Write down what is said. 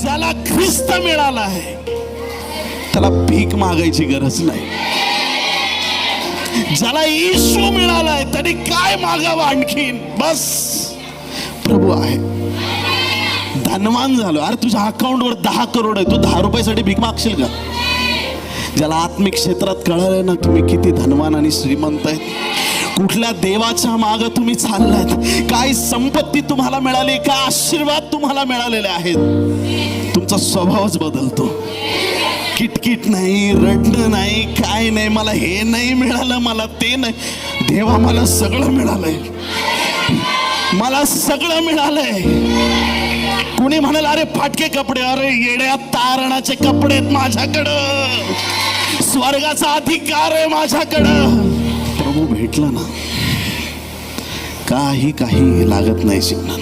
ज्याला ख्रिस्त मिळाला आहे त्याला भीक मागायची गरज नाही. ज्याला येशू मिळालाय त्याने काय मागावं आणखीन. बस प्रभू आहे. धनवान झालो. अरे तुझ्या अकाउंटवर 10 करोड आहे, तू 10 रुपयासाठी भीक मागशील का? ज्याला आत्मिक क्षेत्रात कळालंय ना तुम्ही किती धनवान आणि श्रीमंत आहेत, कुठल्या देवाच्या मागे तुम्ही चाललात, काय संपत्ती तुम्हाला मिळाली, काय आशीर्वाद तुम्हाला मिळालेले आहेत, तुमचा स्वभावच बदलतो. किटकिट नाही, रडणं नाही, काय नाही, मला हे नाही मिळालं, मला ते नाही. देवा मला सगळं मिळालंय, मला सगळं मिळालंय. कुणी म्हणाल अरे फाटके कपडे, अरे येड्या तारणाचे कपडे आहेत माझ्याकडं, स्वर्गाचा अधिकार आहे माझ्याकडं. प्रभू भेटला ना काही लागत नाही जीवनात.